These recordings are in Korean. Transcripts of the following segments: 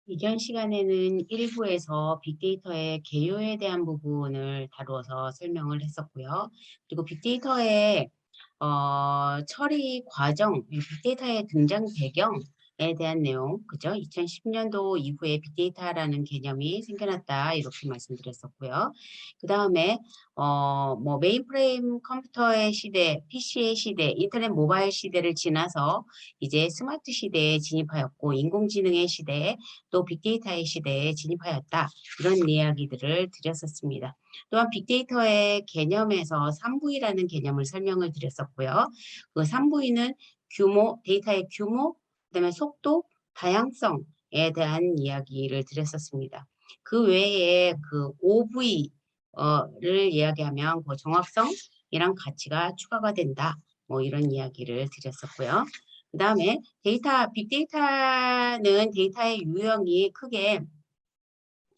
이전 시간에는 일부에서 빅데이터의 개요에 대한 부분을 다루어서 설명을 했었고요. 그리고 빅데이터의 처리 과정, 빅데이터의 등장 배경에 대한 내용, 그죠? 2010년도 이후에 빅데이터라는 개념이 생겨났다 이렇게 말씀드렸었고요. 그 다음에 뭐 메인프레임 컴퓨터의 시대, PC의 시대, 인터넷 모바일 시대를 지나서 이제 스마트 시대에 진입하였고 인공지능의 시대에 또 빅데이터의 시대에 진입하였다. 이런 이야기들을 드렸었습니다. 또한 빅데이터의 개념에서 3V라는 개념을 설명을 드렸었고요. 그 3V는 규모, 데이터의 규모, 그다음에 속도, 다양성에 대한 이야기를 드렸었습니다. 그 외에 그 5V를 이야기하면 그 정확성이랑 가치가 추가가 된다. 뭐 이런 이야기를 드렸었고요. 그 다음에 빅데이터는 데이터의 유형이 크게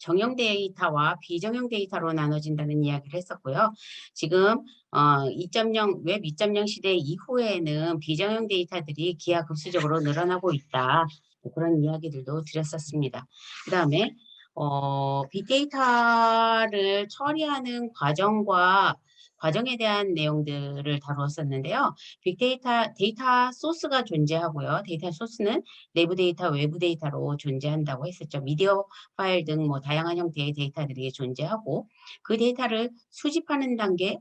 정형 데이터와 비정형 데이터로 나눠진다는 이야기를 했었고요. 지금 2.0, 웹 2.0 시대 이후에는 비정형 데이터들이 기하급수적으로 늘어나고 있다. 그런 이야기들도 드렸었습니다. 그 다음에 빅데이터를 처리하는 과정에 대한 내용들을 다루었었는데요. 데이터 소스가 존재하고요. 데이터 소스는 내부 데이터, 외부 데이터로 존재한다고 했었죠. 미디어 파일 등 뭐 다양한 형태의 데이터들이 존재하고 그 데이터를 수집하는 단계,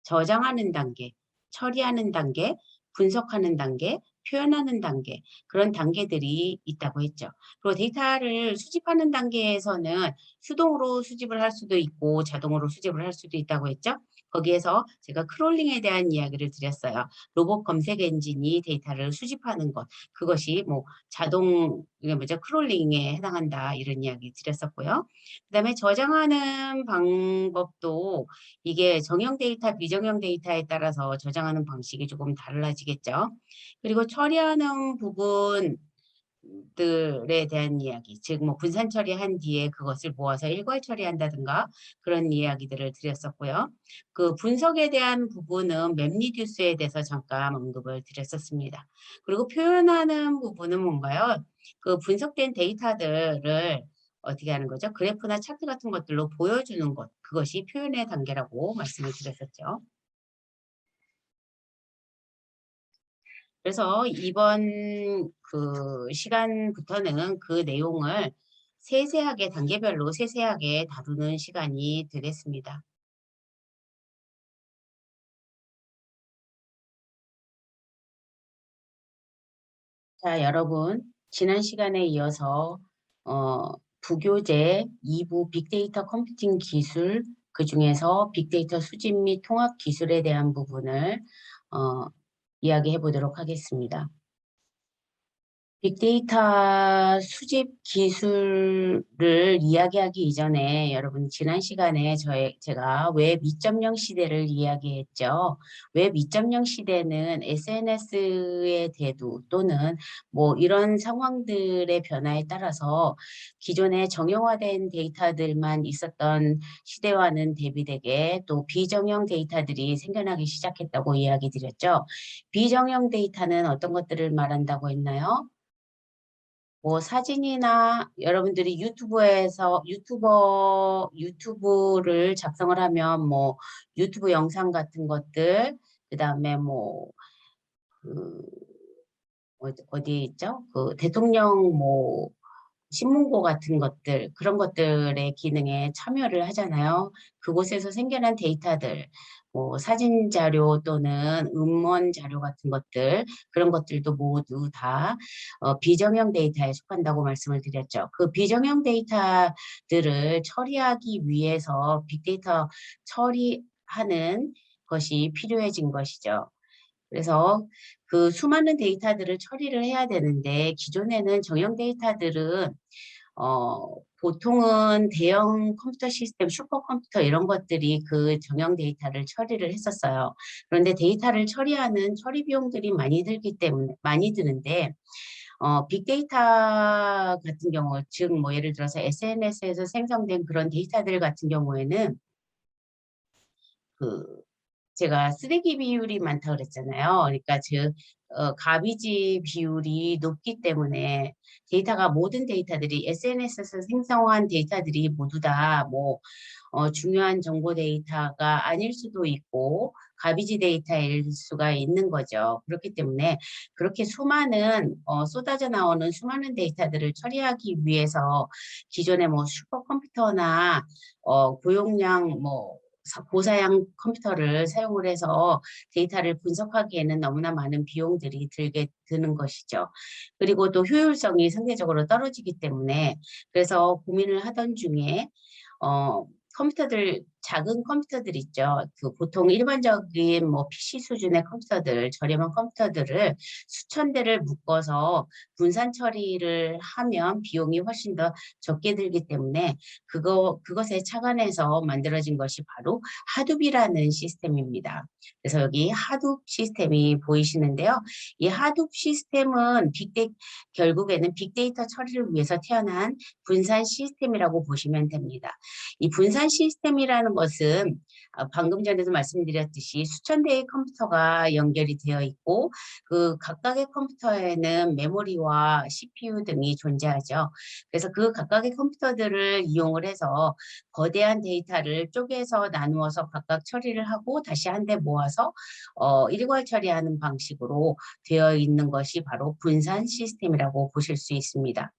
저장하는 단계, 처리하는 단계, 분석하는 단계, 표현하는 단계 그런 단계들이 있다고 했죠. 그리고 데이터를 수집하는 단계에서는 수동으로 수집을 할 수도 있고 자동으로 수집을 할 수도 있다고 했죠. 거기에서 제가 크롤링에 대한 이야기를 드렸어요. 로봇 검색 엔진이 데이터를 수집하는 것 그것이 뭐 자동 이게 뭐죠? 크롤링에 해당한다 이런 이야기 드렸었고요. 그다음에 저장하는 방법도 이게 정형 데이터, 비정형 데이터에 따라서 저장하는 방식이 조금 달라지겠죠. 그리고 처리하는 부분들에 대한 이야기, 즉 뭐 분산 처리한 뒤에 그것을 모아서 일괄 처리한다든가 그런 이야기들을 드렸었고요. 그 분석에 대한 부분은 맵리듀스에 대해서 잠깐 언급을 드렸었습니다. 그리고 표현하는 부분은 뭔가요? 그 분석된 데이터들을 어떻게 하는 거죠? 그래프나 차트 같은 것들로 보여주는 것, 그것이 표현의 단계라고 말씀을 드렸었죠. 그래서 이번 그 시간부터는 그 내용을 세세하게, 단계별로 세세하게 다루는 시간이 되겠습니다. 자, 여러분, 지난 시간에 이어서 어, 부교재 2부 빅데이터 컴퓨팅 기술, 그중에서 빅데이터 수집 및 통합 기술에 대한 부분을 어, 이야기해 보도록 하겠습니다. 빅데이터 수집 기술을 이야기하기 이전에 여러분 지난 시간에 제가 웹 2.0 시대를 이야기했죠. 웹 2.0 시대는 SNS의 대두 또는 뭐 이런 상황들의 변화에 따라서 기존의 정형화된 데이터들만 있었던 시대와는 대비되게 또 비정형 데이터들이 생겨나기 시작했다고 이야기 드렸죠. 비정형 데이터는 어떤 것들을 말한다고 했나요? 뭐 사진이나 여러분들이 유튜브를 작성을 하면 뭐 유튜브 영상 같은 것들, 그다음에 뭐 그 어디 있죠? 그 대통령 뭐 신문고 같은 것들, 그런 것들의 기능에 참여를 하잖아요. 그곳에서 생겨난 데이터들, 뭐 사진 자료 또는 음원 자료 같은 것들, 그런 것들도 모두 다 비정형 데이터에 속한다고 말씀을 드렸죠. 그 비정형 데이터들을 처리하기 위해서 빅데이터 처리하는 것이 필요해진 것이죠. 그래서 그 수많은 데이터들을 처리를 해야 되는데 기존에는 정형 데이터들은 보통은 대형 컴퓨터 시스템, 슈퍼컴퓨터 이런 것들이 그 정형 데이터를 처리를 했었어요. 그런데 데이터를 처리하는 처리 비용들이 많이 들기 때문에 많이 드는데 빅데이터 같은 경우, 즉 뭐 예를 들어서 SNS에서 생성된 그런 데이터들 같은 경우에는 그 제가 쓰레기 비율이 많다고 그랬잖아요. 그러니까 즉 가비지 비율이 높기 때문에 데이터가 모든 데이터들이 SNS에서 생성한 데이터들이 모두 다 뭐 중요한 정보 데이터가 아닐 수도 있고 가비지 데이터일 수가 있는 거죠. 그렇기 때문에 그렇게 수많은 쏟아져 나오는 수많은 데이터들을 처리하기 위해서 기존의 뭐 슈퍼컴퓨터나 고용량 뭐 고사양 컴퓨터를 사용을 해서 데이터를 분석하기에는 너무나 많은 비용들이 들게 드는 것이죠. 그리고 또 효율성이 상대적으로 떨어지기 때문에 그래서 고민을 하던 중에 어, 컴퓨터들, 작은 컴퓨터들 있죠. 그 보통 일반적인 뭐 PC 수준의 컴퓨터들, 저렴한 컴퓨터들을 수천 대를 묶어서 분산 처리를 하면 비용이 훨씬 더 적게 들기 때문에 그것에 착안해서 만들어진 것이 바로 하둡이라는 시스템입니다. 그래서 여기 하둡 시스템이 보이시는데요. 이 하둡 시스템은 결국에는 빅데이터 처리를 위해서 태어난 분산 시스템이라고 보시면 됩니다. 이 분산 시스템이라는 것은 방금 전에도 말씀드렸듯이 수천 대의 컴퓨터가 연결이 되어 있고 그 각각의 컴퓨터에는 메모리와 CPU 등이 존재하죠. 그래서 그 각각의 컴퓨터들을 이용을 해서 거대한 데이터를 쪼개서 나누어서 각각 처리를 하고 다시 한데 모아서 일괄 처리하는 방식으로 되어 있는 것이 바로 분산 시스템이라고 보실 수 있습니다.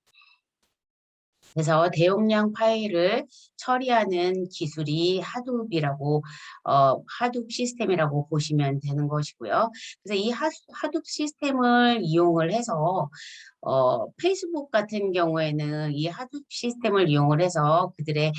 그래서 대용량 파일을 처리하는 기술이 하둡이라고 하둡 시스템이라고 보시면 되는 것이고요. 그래서 이 하둡 시스템을 이용을 해서 페이스북 같은 경우에는 이 하둡 시스템을 이용을 해서 그들의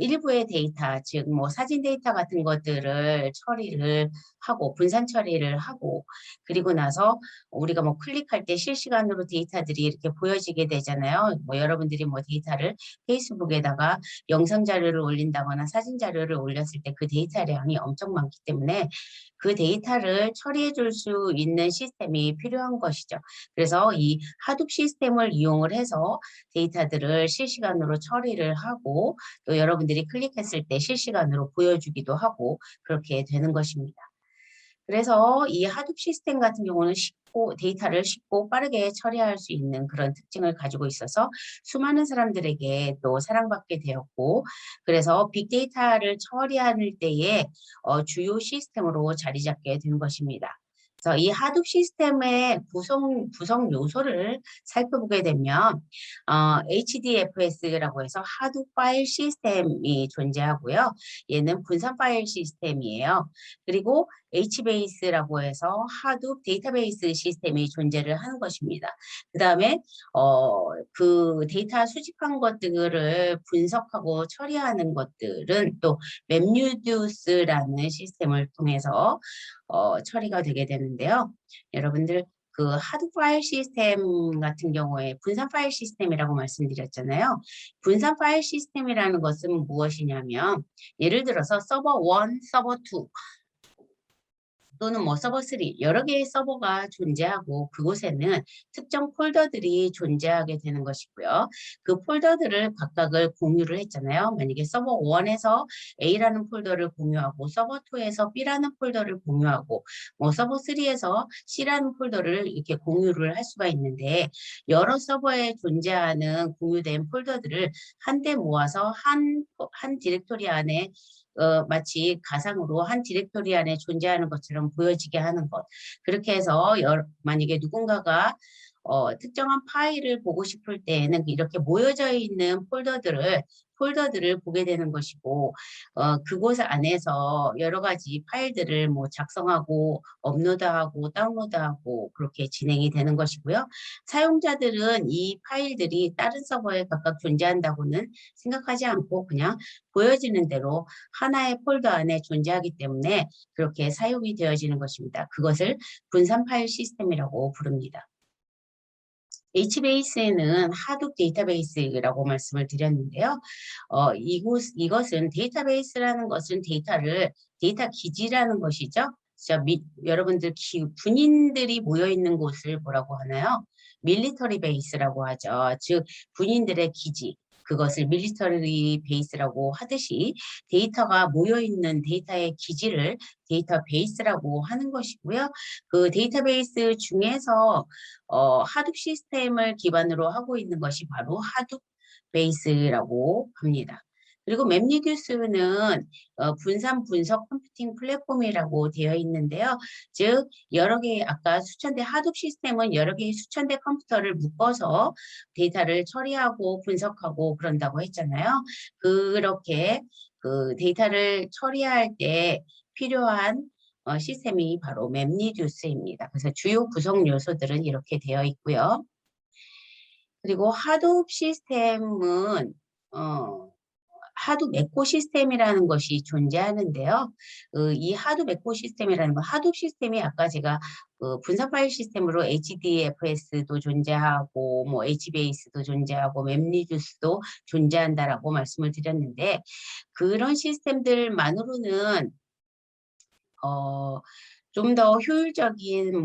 일부의 데이터, 즉 뭐 사진 데이터 같은 것들을 처리를 하고 분산 처리를 하고 그리고 나서 우리가 뭐 클릭할 때 실시간으로 데이터들이 이렇게 보여지게 되잖아요. 뭐 여러분들이 뭐 데이터를 페이스북에다가 영상 자료를 올린다거나 사진 자료를 올렸을 때 그 데이터량이 엄청 많기 때문에 그 데이터를 처리해 줄 수 있는 시스템이 필요한 것이죠. 그래서 이 하둡 시스템을 이용을 해서 데이터들을 실시간으로 처리를 하고 또 여러분들이 클릭했을 때 실시간으로 보여주기도 하고 그렇게 되는 것입니다. 그래서 이 하둡 시스템 같은 경우는 데이터를 쉽고 빠르게 처리할 수 있는 그런 특징을 가지고 있어서 수많은 사람들에게 또 사랑받게 되었고, 그래서 빅데이터를 처리할 때에 주요 시스템으로 자리 잡게 된 것입니다. 그래서 이 하둡 시스템의 구성 요소를 살펴보게 되면 HDFS라고 해서 하둡 파일 시스템이 존재하고요. 얘는 분산 파일 시스템이에요. 그리고 HBase라고 해서 하둡 데이터베이스 시스템이 존재를 하는 것입니다. 그 다음에 그 데이터 수집한 것들을 분석하고 처리하는 것들은 또 맵리듀스라는 시스템을 통해서 처리가 되게 되는데요. 여러분들 그 하드 파일 시스템 같은 경우에 분산 파일 시스템이라고 말씀드렸잖아요. 분산 파일 시스템이라는 것은 무엇이냐면 예를 들어서 서버 1, 서버 2 또는 뭐 서버 3 여러 개의 서버가 존재하고 그곳에는 특정 폴더들이 존재하게 되는 것이고요. 그 폴더들을 각각을 공유를 했잖아요. 만약에 서버 1에서 A라는 폴더를 공유하고 서버 2에서 B라는 폴더를 공유하고 뭐 서버 3에서 C라는 폴더를 이렇게 공유를 할 수가 있는데 여러 서버에 존재하는 공유된 폴더들을 한데 모아서 한 디렉토리 안에 마치 가상으로 한 디렉토리 안에 존재하는 것처럼 보여지게 하는 것. 그렇게 해서 만약에 누군가가 특정한 파일을 보고 싶을 때에는 이렇게 모여져 있는 폴더들을 보게 되는 것이고, 그곳 안에서 여러 가지 파일들을 뭐 작성하고, 업로드하고, 다운로드하고, 그렇게 진행이 되는 것이고요. 사용자들은 이 파일들이 다른 서버에 각각 존재한다고는 생각하지 않고 그냥 보여지는 대로 하나의 폴더 안에 존재하기 때문에 그렇게 사용이 되어지는 것입니다. 그것을 분산 파일 시스템이라고 부릅니다. HBase는 하둡 데이터베이스라고 말씀을 드렸는데요. 이것은 데이터베이스라는 것은 데이터 기지라는 것이죠. 여러분들 군인들이 모여 있는 곳을 뭐라고 하나요? 밀리터리 베이스라고 하죠. 즉 군인들의 기지. 그것을 밀리터리 베이스라고 하듯이 데이터가 모여있는 데이터의 기지를 데이터베이스라고 하는 것이고요. 그 데이터베이스 중에서 하둡 시스템을 기반으로 하고 있는 것이 바로 하둡 베이스라고 합니다. 그리고 맵리듀스는 분산 분석 컴퓨팅 플랫폼이라고 되어 있는데요. 즉 여러 개의 아까 수천 대 하둡 시스템은 여러 개의 수천 대 컴퓨터를 묶어서 데이터를 처리하고 분석하고 그런다고 했잖아요. 그렇게 그 데이터를 처리할 때 필요한 시스템이 바로 맵리듀스입니다. 그래서 주요 구성 요소들은 이렇게 되어 있고요. 그리고 하둡 시스템은 하둡 에코시스템이라는 것이 존재하는데요. 이 하둡 에코시스템이라는 건 하둡 시스템이 아까 제가 분산 파일 시스템으로 HDFS도 존재하고 뭐 HBase도 존재하고 맵리듀스도 존재한다라고 말씀을 드렸는데 그런 시스템들만으로는 좀 더 효율적인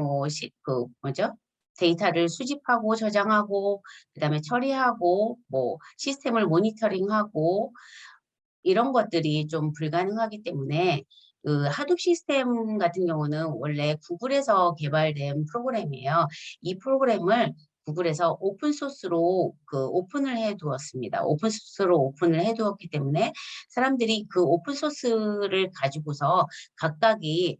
뭐죠? 데이터를 수집하고 저장하고 그다음에 처리하고 뭐 시스템을 모니터링하고 이런 것들이 좀 불가능하기 때문에 그 하둡 시스템 같은 경우는 원래 구글에서 개발된 프로그램이에요. 이 프로그램을 구글에서 오픈소스로 오픈을 해 두었습니다. 오픈소스로 오픈을 해 두었기 때문에 사람들이 그 오픈소스를 가지고서 각각이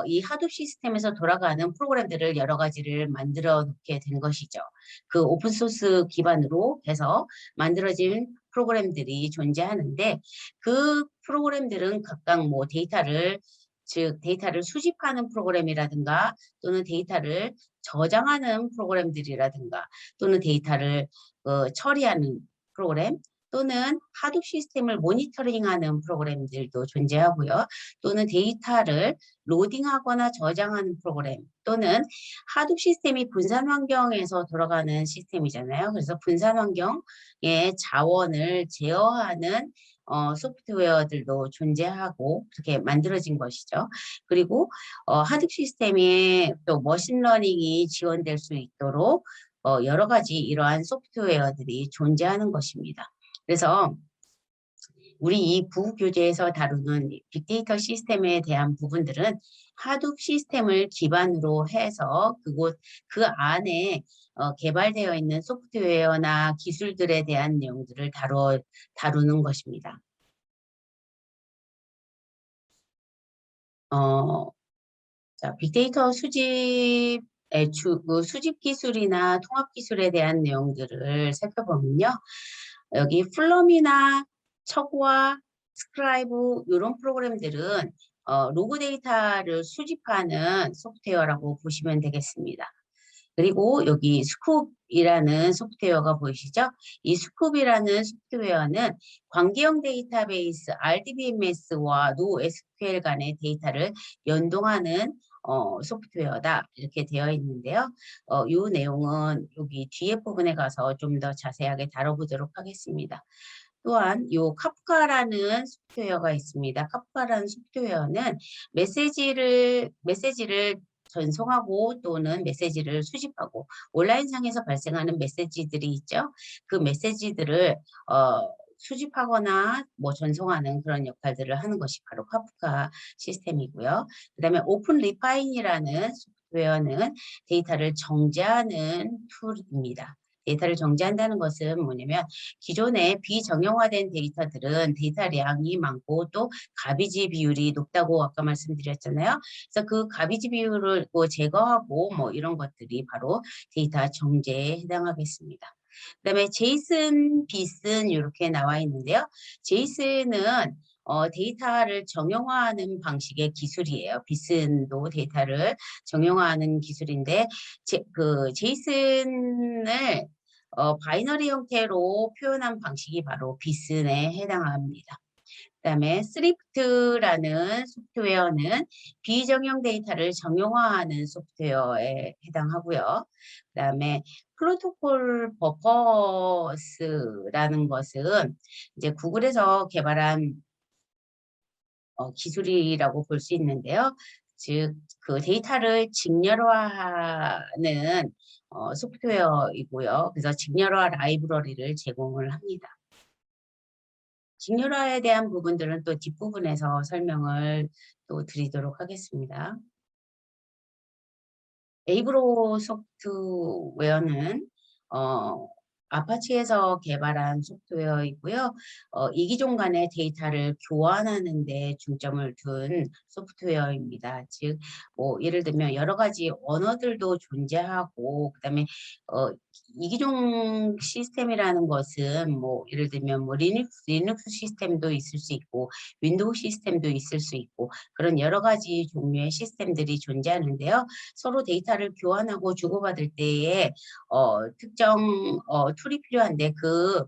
이 하둡 시스템에서 돌아가는 프로그램들을 여러 가지를 만들어 놓게 된 것이죠. 그 오픈소스 기반으로 해서 만들어진 프로그램들이 존재하는데 그 프로그램들은 각각 뭐 데이터를 수집하는 프로그램이라든가 또는 데이터를 저장하는 프로그램들이라든가 또는 데이터를 처리하는 프로그램 또는 하둡 시스템을 모니터링하는 프로그램들도 존재하고요. 또는 데이터를 로딩하거나 저장하는 프로그램 또는 하둡 시스템이 분산 환경에서 돌아가는 시스템이잖아요. 그래서 분산 환경의 자원을 제어하는 소프트웨어들도 존재하고 그렇게 만들어진 것이죠. 그리고 하둡 시스템이 또 머신러닝이 지원될 수 있도록 여러 가지 이러한 소프트웨어들이 존재하는 것입니다. 그래서 우리 이 부교재에서 다루는 빅데이터 시스템에 대한 부분들은 하둡 시스템을 기반으로 해서 그 안에 개발되어 있는 소프트웨어나 기술들에 대한 내용들을 다루는 것입니다. 자, 빅데이터 수집의 수집 기술이나 통합 기술에 대한 내용들을 살펴보면요. 여기 플럼이나 척과 스크라이브 이런 프로그램들은 로그 데이터를 수집하는 소프트웨어라고 보시면 되겠습니다. 그리고 여기 스쿱이라는 소프트웨어가 보이시죠? 이 스쿱이라는 소프트웨어는 관계형 데이터베이스 RDBMS와 NoSQL 간의 데이터를 연동하는 소프트웨어다 이렇게 되어 있는데요. 이 내용은 여기 뒤에 부분에 가서 좀 더 자세하게 다뤄보도록 하겠습니다. 또한 이 카프카라는 소프트웨어가 있습니다. 카프카라는 소프트웨어는 메시지를 전송하고 또는 메시지를 수집하고 온라인상에서 발생하는 메시지들이 있죠. 그 메시지들을 수집하거나 뭐 전송하는 그런 역할들을 하는 것이 바로 카프카 시스템이고요. 그다음에 오픈 리파인이라는 소프트웨어는 데이터를 정제하는 툴입니다. 데이터를 정제한다는 것은 뭐냐면 기존의 비정형화된 데이터들은 데이터량이 많고 또 가비지 비율이 높다고 아까 말씀드렸잖아요. 그래서 그 가비지 비율을 제거하고 뭐 이런 것들이 바로 데이터 정제에 해당하겠습니다. 그다음에 제이슨, 비슨 이렇게 나와 있는데요. 제이슨은 데이터를 정형화하는 방식의 기술이에요. 비슨도 데이터를 정형화하는 기술인데 제이슨을 바이너리 형태로 표현한 방식이 바로 비슨에 해당합니다. 그다음에 스리프트라는 소프트웨어는 비정형 데이터를 정형화하는 소프트웨어에 해당하고요. 그다음에 프로토콜 버퍼스라는 것은 이제 구글에서 개발한 기술이라고 볼 수 있는데요. 즉, 그 데이터를 직렬화하는 소프트웨어이고요. 그래서 직렬화 라이브러리를 제공을 합니다. 직렬화에 대한 부분들은 또 뒷부분에서 설명을 또 드리도록 하겠습니다. 에이브로 소프트웨어는 아파치에서 개발한 소프트웨어이고요. 이기종 간의 데이터를 교환하는 데 중점을 둔 소프트웨어입니다. 즉, 뭐 예를 들면 여러 가지 언어들도 존재하고, 그다음에 이기종 시스템이라는 것은 뭐 예를 들면 뭐 리눅스 시스템도 있을 수 있고, 윈도우 시스템도 있을 수 있고, 그런 여러 가지 종류의 시스템들이 존재하는데요. 서로 데이터를 교환하고 주고받을 때에 특정 툴이 필요한데 그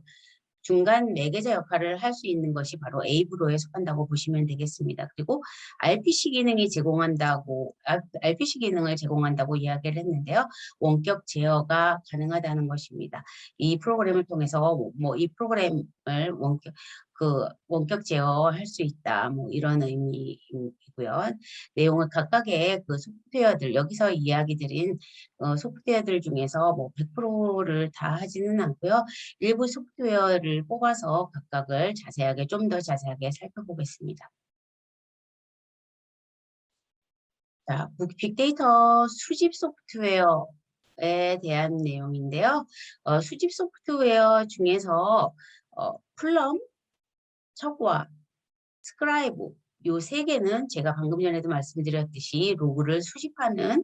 중간 매개자 역할을 할 수 있는 것이 바로 에이브로에 속한다고 보시면 되겠습니다. 그리고 RPC 기능을 제공한다고 이야기를 했는데요. 원격 제어가 가능하다는 것입니다. 이 프로그램을 통해서 뭐 이 프로그램을 원격 제어할 수 있다. 뭐 이런 의미이고요. 내용을 각각의 그 소프트웨어들 여기서 이야기 드린 소프트웨어들 중에서 뭐 100%를 다 하지는 않고요. 일부 소프트웨어를 뽑아서 각각을 자세하게 좀 더 자세하게 살펴보겠습니다. 자, 빅데이터 수집 소프트웨어에 대한 내용인데요. 수집 소프트웨어 중에서 플럼, 척과, 스크라이브 요 세 개는 제가 방금 전에도 말씀드렸듯이 로그를 수집하는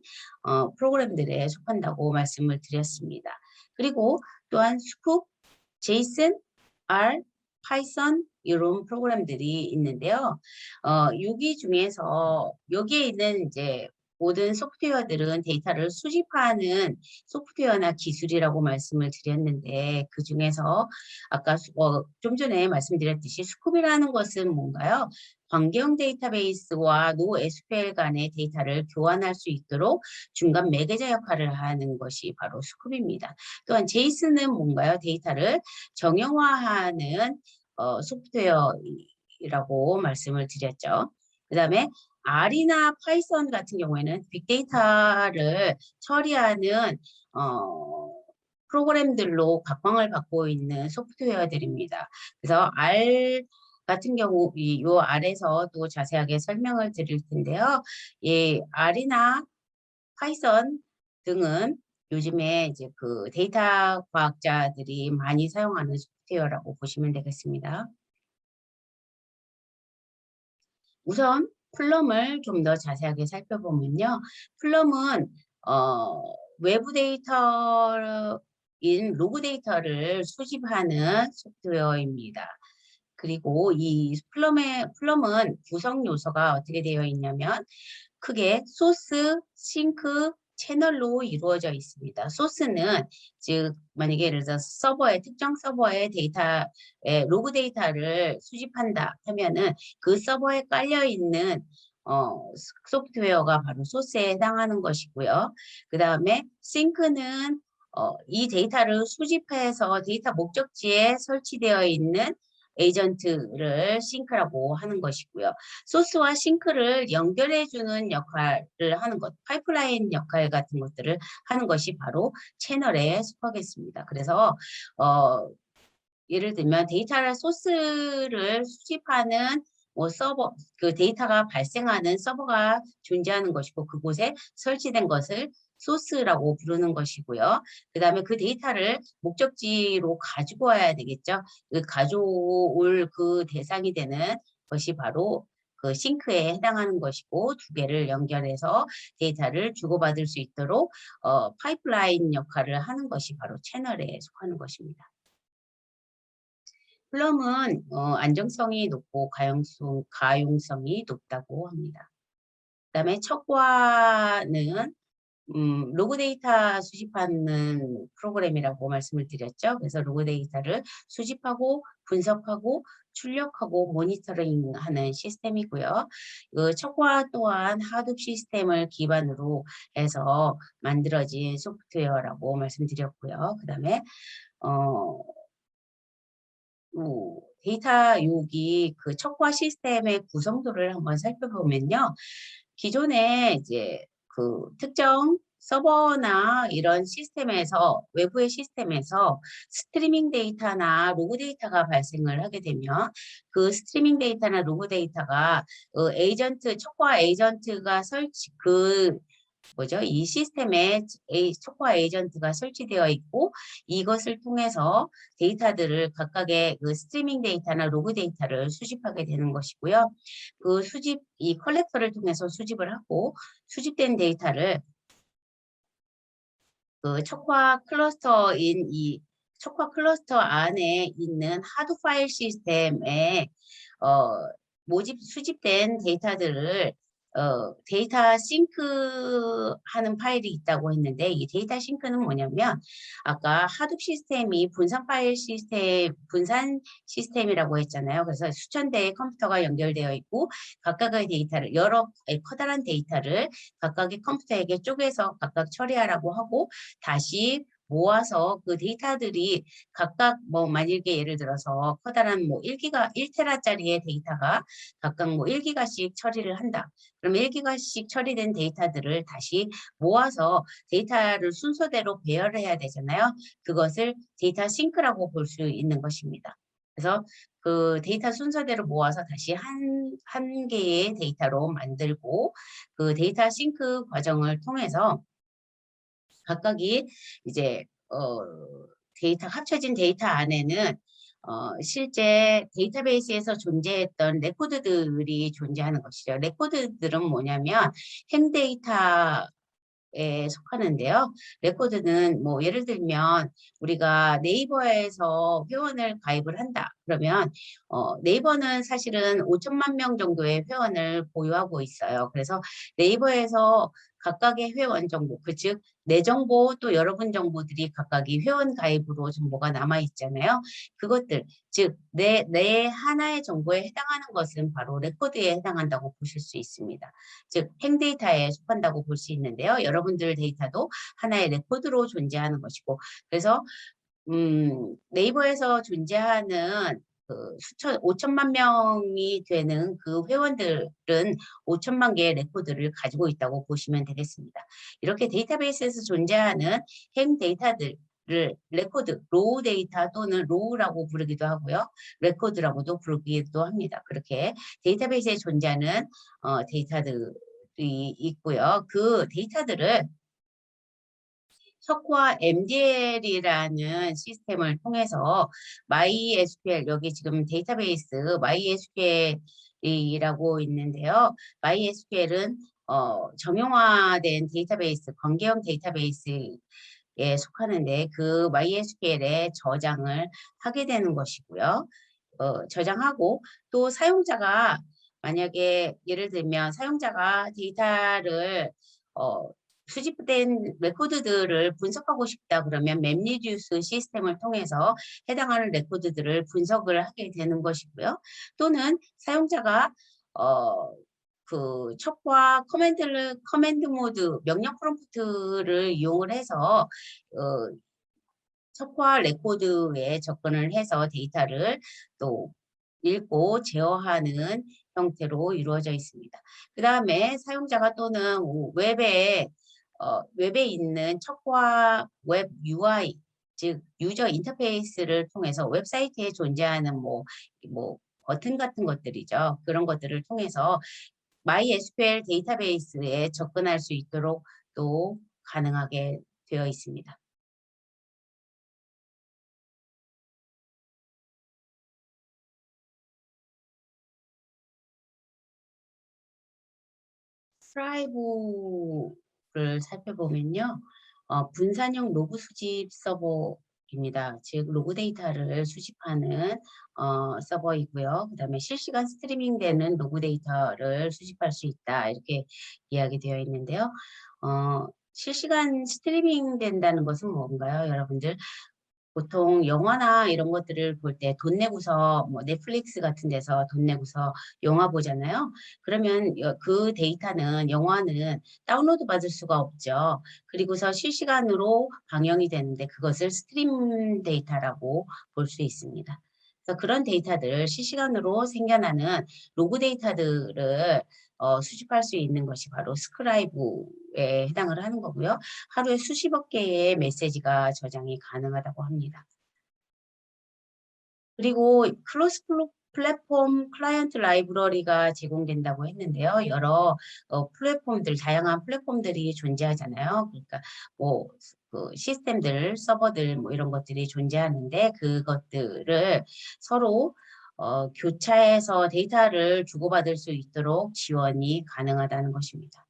프로그램들에 속한다고 말씀을 드렸습니다. 그리고 또한 스쿱, 제이슨, R, 파이썬 이런 프로그램들이 있는데요. 여기 중에서 여기에 있는 이제 모든 소프트웨어들은 데이터를 수집하는 소프트웨어나 기술이라고 말씀을 드렸는데 그 중에서 아까 좀 전에 말씀드렸듯이 스쿱이라는 것은 뭔가요? 관계형 데이터베이스와 NoSQL 간의 데이터를 교환할 수 있도록 중간 매개자 역할을 하는 것이 바로 스쿱입니다. 또한 제이슨은 뭔가요? 데이터를 정형화하는 소프트웨어라고 말씀을 드렸죠. 그 다음에 R이나 파이썬 같은 경우에는 빅데이터를 처리하는 프로그램들로 각광을 받고 있는 소프트웨어들입니다. 그래서 R 같은 경우 요 아래서 또 자세하게 설명을 드릴 텐데요. 예, R이나 파이썬 등은 요즘에 이제 그 데이터 과학자들이 많이 사용하는 소프트웨어라고 보시면 되겠습니다. 우선 플럼을 좀 더 자세하게 살펴보면요. 플럼은 외부 데이터인 로그 데이터를 수집하는 소프트웨어입니다. 그리고 이 플럼은 구성 요소가 어떻게 되어 있냐면 크게 소스, 싱크, 채널로 이루어져 있습니다. 소스는 즉 만약에 예를 들어 특정 서버의 로그 데이터를 수집한다 하면은 그 서버에 깔려 있는 소프트웨어가 바로 소스에 해당하는 것이고요. 그 다음에 싱크는 이 데이터를 수집해서 데이터 목적지에 설치되어 있는 에이전트를 싱크라고 하는 것이고요. 소스와 싱크를 연결해주는 역할을 하는 것, 파이프라인 역할 같은 것들을 하는 것이 바로 채널에 속하겠습니다. 그래서 예를 들면 데이터를 소스를 수집하는 뭐 서버, 그 데이터가 발생하는 서버가 존재하는 것이고 그곳에 설치된 것을 소스라고 부르는 것이고요. 그 다음에 그 데이터를 목적지로 가지고 와야 되겠죠. 그 가져올 그 대상이 되는 것이 바로 그 싱크에 해당하는 것이고 두 개를 연결해서 데이터를 주고받을 수 있도록 파이프라인 역할을 하는 것이 바로 채널에 속하는 것입니다. 플럼은 안정성이 높고 가용성이 높다고 합니다. 그다음에 척과는 로그 데이터 수집하는 프로그램이라고 말씀을 드렸죠. 그래서 로그 데이터를 수집하고 분석하고 출력하고 모니터링하는 시스템이고요. 그 척과 또한 하둡 시스템을 기반으로 해서 만들어진 소프트웨어라고 말씀드렸고요. 그다음에 데이터 여기 그 척과 시스템의 구성도를 한번 살펴보면요. 기존에 이제 그 특정 서버나 이런 시스템에서 외부의 시스템에서 스트리밍 데이터나 로그 데이터가 발생을 하게 되면 그 스트리밍 데이터나 로그 데이터가 에이전트 촉과 에이전트가 이 시스템에 촉과 에이전트가 설치되어 있고 이것을 통해서 데이터들을 각각의 그 스트리밍 데이터나 로그 데이터를 수집하게 되는 것이고요. 이 컬렉터를 통해서 수집을 하고 수집된 데이터를 그 촉화 클러스터 안에 있는 하드 파일 시스템에 수집된 데이터들을 데이터 싱크 하는 파일이 있다고 했는데 이 데이터 싱크는 뭐냐면 아까 하둡 시스템이 분산 시스템이라고 했잖아요. 그래서 수천 대의 컴퓨터가 연결되어 있고 각각의 데이터를 커다란 데이터를 각각의 컴퓨터에게 쪼개서 각각 처리하라고 하고 다시 모아서 그 데이터들이 각각 만약에 예를 들어서 커다란 1테라짜리의 데이터가 각각 1기가씩 처리를 한다. 그럼 1기가씩 처리된 데이터들을 다시 모아서 데이터를 순서대로 배열을 해야 되잖아요. 그것을 데이터 싱크라고 볼 수 있는 것입니다. 그래서 그 데이터 순서대로 모아서 다시 한 개의 데이터로 만들고 그 데이터 싱크 과정을 통해서 각각이 이제 합쳐진 데이터 안에는 실제 데이터베이스에서 존재했던 레코드들이 존재하는 것이죠. 레코드들은 뭐냐면 행 데이터에 속하는데요. 레코드는 예를 들면 우리가 네이버에서 회원을 가입을 한다. 그러면 네이버는 사실은 5천만 명 정도의 회원을 보유하고 있어요. 그래서 네이버에서 각각의 회원 정보, 즉 내 정보 또 여러분 정보들이 각각이 회원 가입으로 정보가 남아 있잖아요. 그것들, 즉 내 하나의 정보에 해당하는 것은 바로 레코드에 해당한다고 보실 수 있습니다. 즉 행데이터에 속한다고 볼 수 있는데요. 여러분들 데이터도 하나의 레코드로 존재하는 것이고 그래서 네이버에서 존재하는 5천만 명이 되는 그 회원들은 5천만 개의 레코드를 가지고 있다고 보시면 되겠습니다. 이렇게 데이터베이스에서 존재하는 행 데이터들을 레코드, 로우 데이터 또는 로우라고 부르기도 하고요. 레코드라고도 부르기도 합니다. 그렇게 데이터베이스에 존재하는 데이터들이 있고요. 그 데이터들을 석화 MDL이라는 시스템을 통해서 MySQL, 여기 지금 데이터베이스 MySQL이라고 있는데요. MySQL은 정형화된 데이터베이스, 관계형 데이터베이스에 속하는데 그 MySQL에 저장을 하게 되는 것이고요. 저장하고 또 사용자가 만약에 예를 들면 사용자가 데이터를 수집된 레코드들을 분석하고 싶다 그러면 맵리듀스 시스템을 통해서 해당하는 레코드들을 분석을 하게 되는 것이고요. 또는 사용자가 그 척과 커맨드 모드 명령 프롬프트를 이용을 해서 척과 레코드에 접근을 해서 데이터를 또 읽고 제어하는 형태로 이루어져 있습니다. 그 다음에 사용자가 또는 웹에 있는 척과 웹 UI, 즉 유저 인터페이스를 통해서 웹사이트에 존재하는 버튼 같은 것들이죠. 그런 것들을 통해서 MySQL 데이터베이스에 접근할 수 있도록 또 가능하게 되어 있습니다. 프라이브를 살펴보면요. 분산형 로그 수집 서버입니다. 즉 로그 데이터를 수집하는 서버이고요. 그 다음에 실시간 스트리밍 되는 로그 데이터를 수집할 수 있다. 이렇게 이야기되어 있는데요. 실시간 스트리밍 된다는 것은 뭔가요? 여러분들 보통 영화나 이런 것들을 볼 때 돈 내고서 넷플릭스 같은 데서 돈 내고서 영화 보잖아요. 그러면 그 데이터는 영화는 다운로드 받을 수가 없죠. 그리고서 실시간으로 방영이 되는데 그것을 스트림 데이터라고 볼 수 있습니다. 그래서 그런 데이터들 실시간으로 생겨나는 로그 데이터들을 수집할 수 있는 것이 바로 스크라이브에 해당을 하는 거고요. 하루에 수십억 개의 메시지가 저장이 가능하다고 합니다. 그리고 클로스 플랫폼 클라이언트 라이브러리가 제공된다고 했는데요. 여러 플랫폼들, 다양한 플랫폼들이 존재하잖아요. 그러니까 뭐 그 시스템들, 서버들 뭐 이런 것들이 존재하는데 그것들을 서로 교차해서 데이터를 주고받을 수 있도록 지원이 가능하다는 것입니다.